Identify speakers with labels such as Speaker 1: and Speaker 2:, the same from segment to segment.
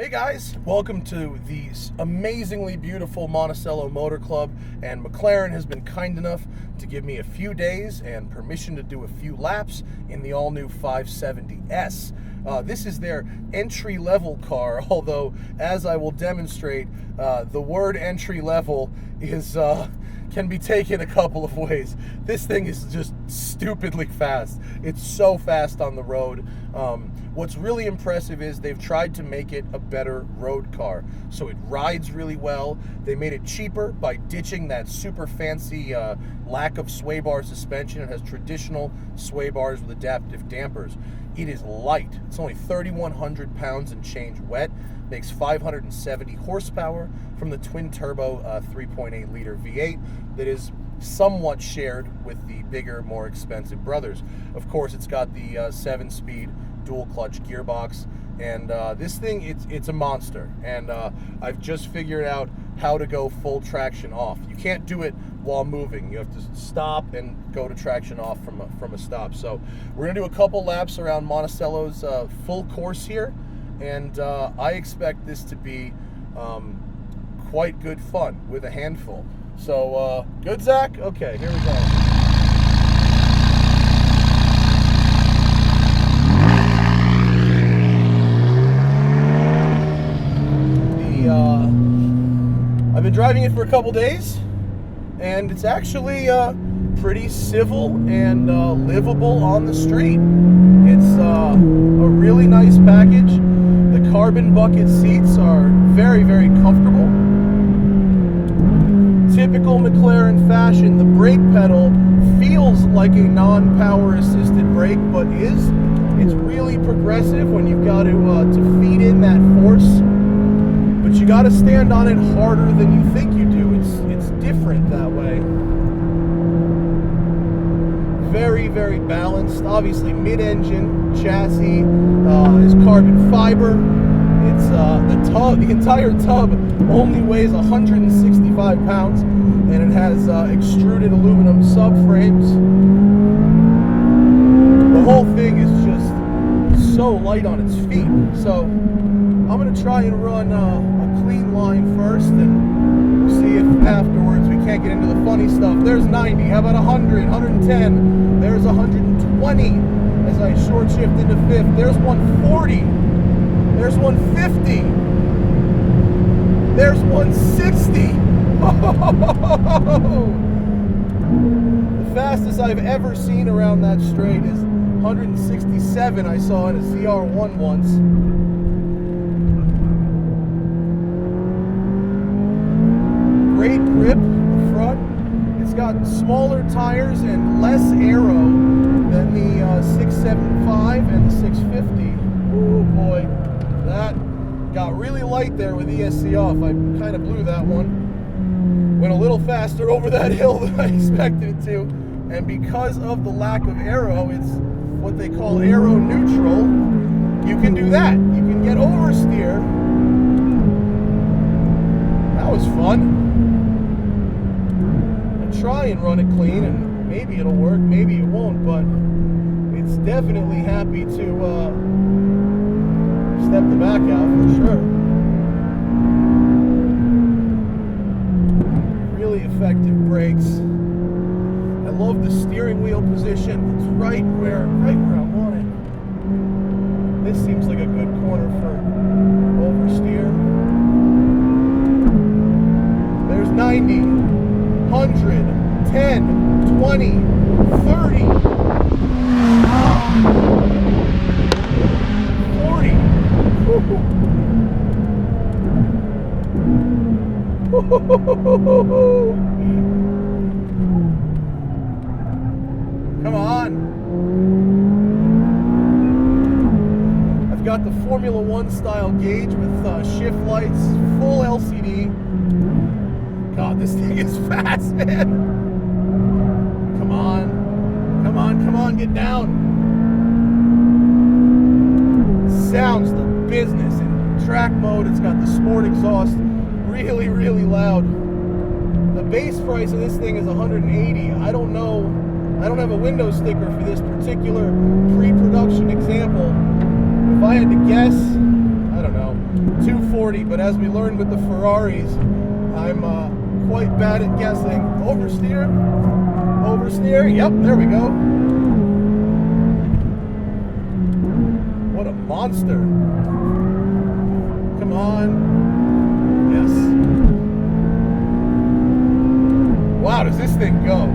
Speaker 1: Hey guys, welcome to the amazingly beautiful Monticello Motor Club, and McLaren has been kind enough to give me a few days and permission to do a few laps in the all-new 570S. This is their entry-level car, although as I will demonstrate, the word entry-level is can be taken a couple of ways. This thing is just stupidly fast. It's so fast on the road. What's really impressive is they've tried to make it a better road car. So it rides really well. They made it cheaper by ditching that super fancy lack of sway bar suspension. It has traditional sway bars with adaptive dampers. It is light. It's only 3,100 pounds and change wet. Makes 570 horsepower from the twin-turbo 3.8-liter V8 that is somewhat shared with the bigger, more expensive brothers. Of course, it's got the 7-speed dual-clutch gearbox, and this thing, it's a monster. And I've just figured out how to go full traction off. You can't do it while moving. You have to stop and go to traction off from a stop. So we're gonna do a couple laps around Monticello's full course here, and I expect this to be quite good fun with a handful. So good, Zach? Okay, here we go. I've been driving it for a couple days, and it's actually pretty civil and livable on the street. It's a really nice package. The carbon bucket seats are very, very comfortable. Typical McLaren fashion, the brake pedal feels like a non-power assisted brake, but it's really progressive when you've got to feed in that force. But you got to stand on it harder than you think you do. It's different that way. Very, very balanced. Obviously, mid-engine chassis is carbon fiber. It's the entire tub only weighs 165 pounds, and it has extruded aluminum subframes. The whole thing is just so light on its feet. So I'm gonna try and run a clean line first, and we'll see if afterwards we can't get into the funny stuff. There's 90, how about 100, 110, there's 120 as I short shift into fifth, there's 140, there's 150, there's 160. The fastest I've ever seen around that straight is 167 I saw in a ZR1 once. Great grip up front. It's got smaller tires and less aero than the 675 and the 650. Ooh boy, that got really light there with ESC off. I kind of blew that one. Went a little faster over that hill than I expected it to. And because of the lack of aero, it's what they call aero neutral. You can do that. You can get oversteer. That was fun. Try and run it clean, and maybe it'll work, maybe it won't, but it's definitely happy to step the back out for sure. Really effective brakes. I love the steering wheel position. It's right where I want it. This seems like a good corner for oversteer. There's 90. 100, 10, 20, 30, 40. Come on. I've got the Formula One style gauge with shift lights, full LCD. God, this thing is fast, man. Come on. Come on, come on, get down. Sounds the business in track mode. It's got the sport exhaust. Really, really loud. The base price of this thing is $180. I don't know. I don't have a window sticker for this particular pre-production example. If I had to guess, I don't know, 240, but as we learned with the Ferraris, I'm quite bad at guessing. Oversteer? Oversteer? Yep, there we go. What a monster. Come on. Yes. Wow, does this thing go?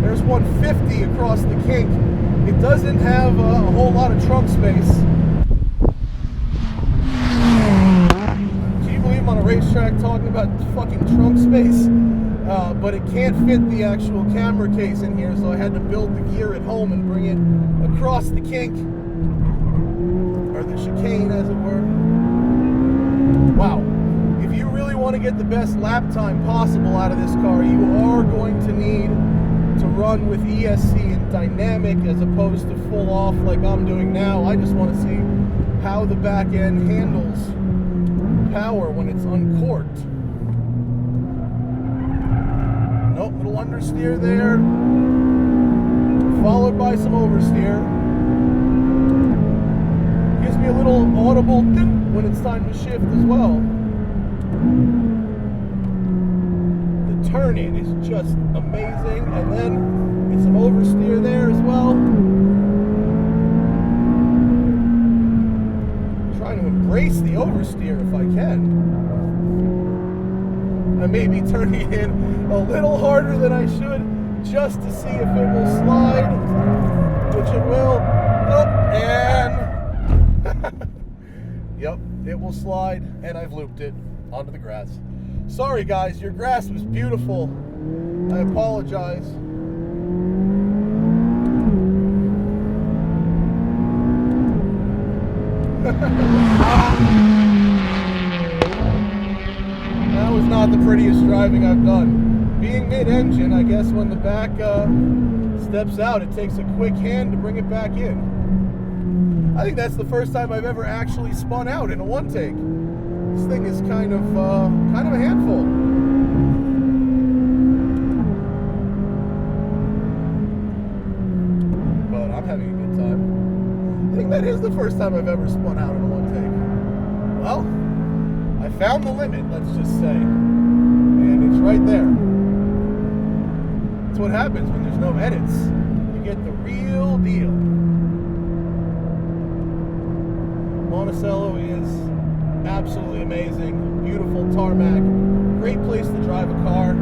Speaker 1: There's 150 across the kink. It doesn't have a whole lot of trunk space. Can you believe I'm on a racetrack talking about fucking trunk space? But it can't fit the actual camera case in here, so I had to build the gear at home and bring it across the kink, or the chicane as it were. Wow. If you really want to get the best lap time possible out of this car, you are going to need to run with ESC and dynamic as opposed to full off like I'm doing now. I just want to see how the back end handles power when it's uncorked. Nope, little understeer there, followed by some oversteer. Gives me a little audible ding when it's time to shift as well. The turn in is just amazing, and then get some oversteer there as well. Trying to embrace the oversteer if I can. I may be turning in a little harder than I should just to see if it will slide, which it will. Oh, and yep, it will slide, and I've looped it onto the grass. Sorry guys, your grass was beautiful. I apologize. That was not the prettiest driving I've done. Being mid-engine, I guess when the back steps out, it takes a quick hand to bring it back in. I think that's the first time I've ever actually spun out in a one-take. This thing is kind of a handful. But I'm having a good time. I think that is the first time I've ever spun out in a one-take. Well, I found the limit, let's just say. And it's right there. That's what happens when there's no edits. You get the real deal. Monticello is absolutely amazing. Beautiful tarmac. Great place to drive a car.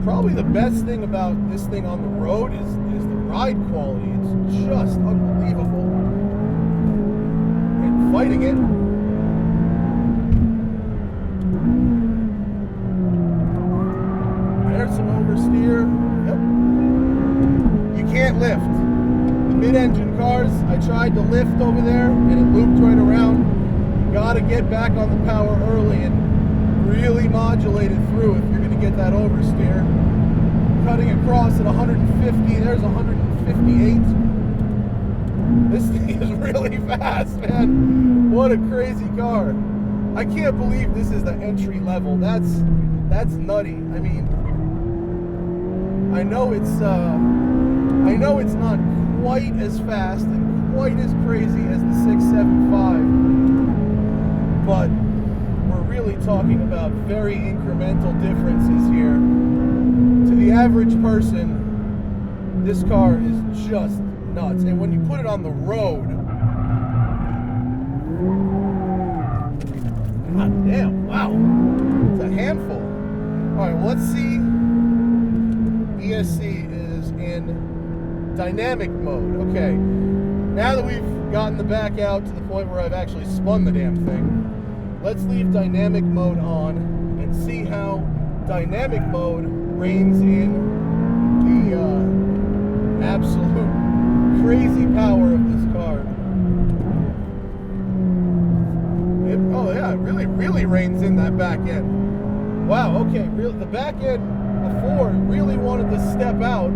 Speaker 1: Probably the best thing about this thing on the road is the ride quality. It's just unbelievable. And fighting it. There's some oversteer. Yep. You can't lift. The mid-engine cars, I tried to lift over there and it looped right around. You gotta get back on the power early and really modulate it through if you're gonna get that oversteer. Cutting across at 150, there's 158. This thing is really fast, man. What a crazy car. I can't believe this is the entry level. That's nutty. I mean, I know it's not quite as fast and quite as crazy as the 675, but we're really talking about very incremental differences here. To the average person, this car is just nuts. And when you put it on the road, god damn, wow, it's a handful. Alright, well, let's see. ESC is in dynamic mode. Okay, now that we've gotten the back out to the point where I've actually spun the damn thing, let's leave dynamic mode on and see how dynamic mode reigns in the absolute crazy power of this car. Oh yeah, it really reigns in that back end. Wow, okay, the back end before really wanted to step out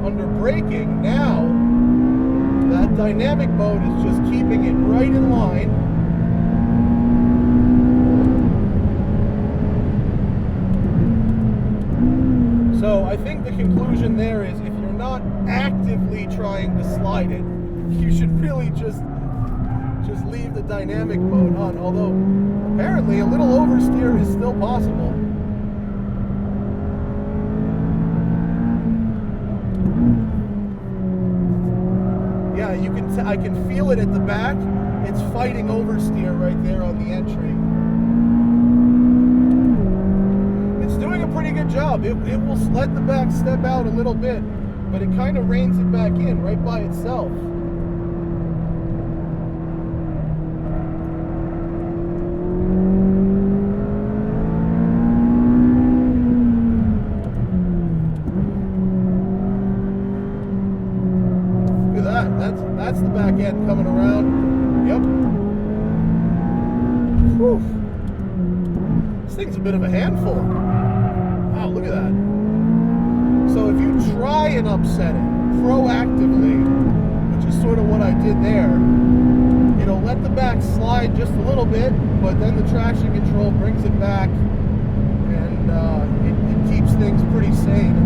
Speaker 1: under braking. Now that dynamic mode is just keeping it right in line. So I think the conclusion there is if you're not actively trying to slide it. You should really just leave the dynamic mode on, although apparently a little oversteer is still possible. Yeah, I can feel it at the back. It's fighting oversteer right there on the entry. It's doing a pretty good job. It will let the back step out a little bit, but it kind of reins it back in right by itself. Look at that. That's the back end coming around. Yep. Whew. This thing's a bit of a handful. Wow, look at that. So if you try and upset it proactively, which is sort of what I did there, it'll let the back slide just a little bit, but then the traction control brings it back, and it keeps things pretty sane.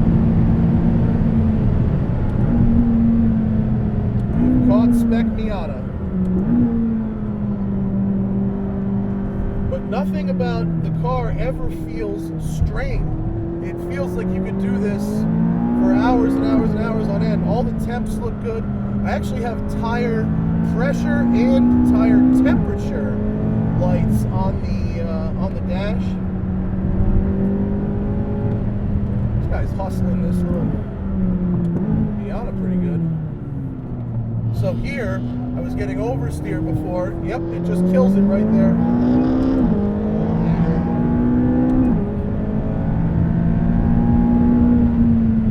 Speaker 1: You've caught Spec Miata. But nothing about the car ever feels strained. It feels like you could do this for hours and hours and hours on end. All the temps look good. I actually have tire pressure and tire temperature lights on the dash. This guy's hustling this little Miata pretty good. So here, I was getting oversteer before. Yep, it just kills it right there.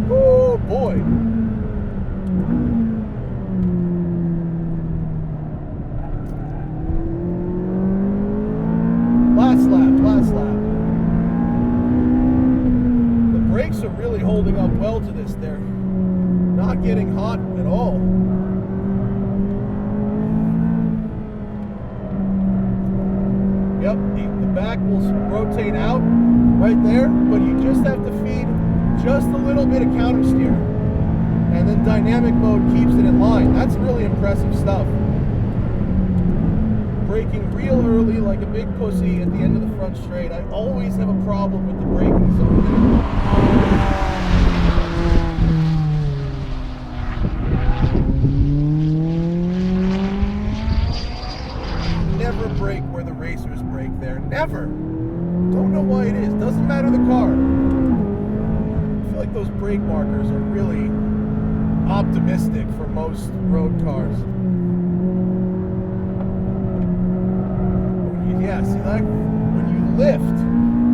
Speaker 1: Oh boy. Last lap. The brakes are really holding up well to this. They're not getting hot at all. Yep, the back will rotate out right there, but you just have to feed just a little bit of counter steer, and then dynamic mode keeps it in line. That's really impressive stuff. Braking real early like a big pussy at the end of the front straight. I always have a problem with the braking zone. Never brake where the racers brake there. Never. Don't know why it is. Doesn't matter the car. I feel like those brake markers are really optimistic for most road cars. Yeah, see that? When you lift,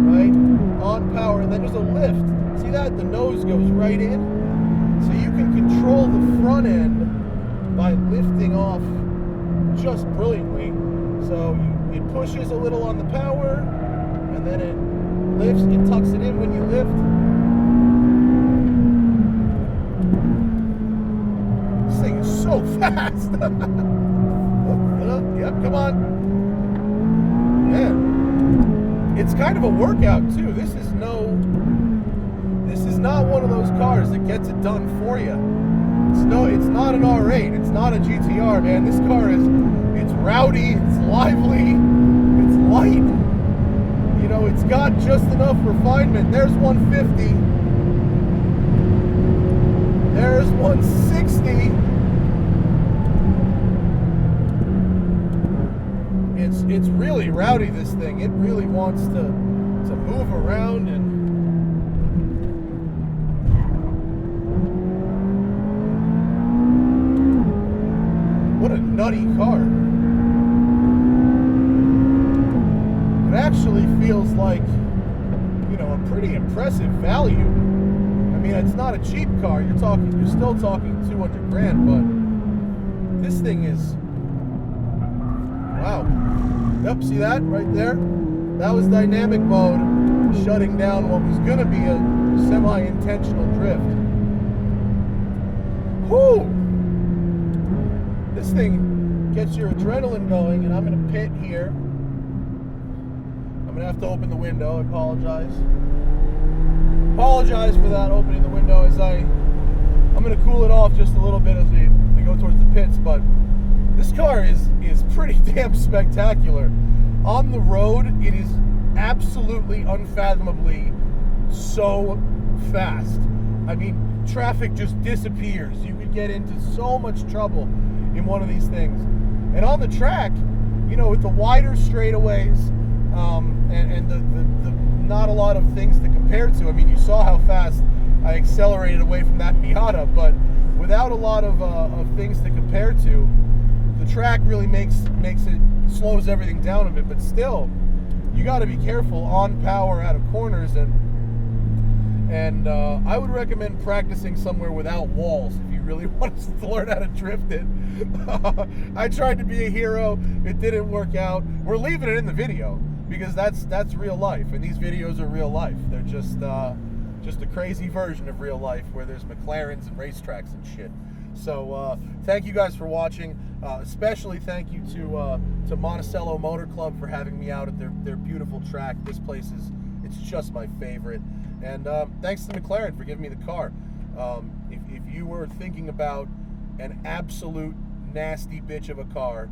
Speaker 1: right, on power, and then there's a lift. See that? The nose goes right in. So you can control the front end by lifting off just brilliantly. So it pushes a little on the power, and then it lifts, it tucks it in when you lift. This thing is so fast. Yep, come on. Man, it's kind of a workout too. This is not one of those cars that gets it done for you. It's not an R8. It's not a GTR, man. This car it's rowdy, it's lively, it's light. You know, it's got just enough refinement. There's 150. There's 160. It's really rowdy, this thing. It really wants to move around, and what a nutty car. It actually feels like, you know, a pretty impressive value. I mean, it's not a cheap car. You're still talking 200 grand, but this thing is, wow. Yep, see that right there? That was dynamic mode shutting down what was going to be a semi-intentional drift. Whoo! This thing gets your adrenaline going, and I'm going to pit here. I'm going to have to open the window. I apologize. Apologize for that, opening the window as I I'm gonna cool it off just a little bit as we go towards the pits, but this car is pretty damn spectacular. On the road, it is absolutely unfathomably so fast. I mean, traffic just disappears. You could get into so much trouble in one of these things. And on the track, you know, with the wider straightaways, and the not a lot of things to compare to. I mean, you saw how fast I accelerated away from that Miata, but without a lot of things to compare to, the track really makes it, slows everything down a bit. But still, you got to be careful on power out of corners, and I would recommend practicing somewhere without walls if you really want to learn how to drift it. I tried to be a hero. It didn't work out. We're leaving it in the video because that's real life, and these videos are real life. They're just a crazy version of real life where there's McLarens and racetracks and shit. So thank you guys for watching. Especially thank you to Monticello Motor Club for having me out at their beautiful track. This place it's just my favorite. And thanks to McLaren for giving me the car. If you were thinking about an absolute nasty bitch of a car,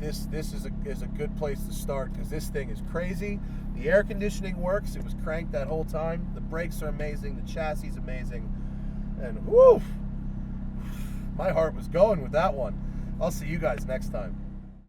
Speaker 1: this is a good place to start, because this thing is crazy. The air conditioning works. It was cranked that whole time. The brakes are amazing. The chassis is amazing. And whoo, my heart was going with that one. I'll see you guys next time.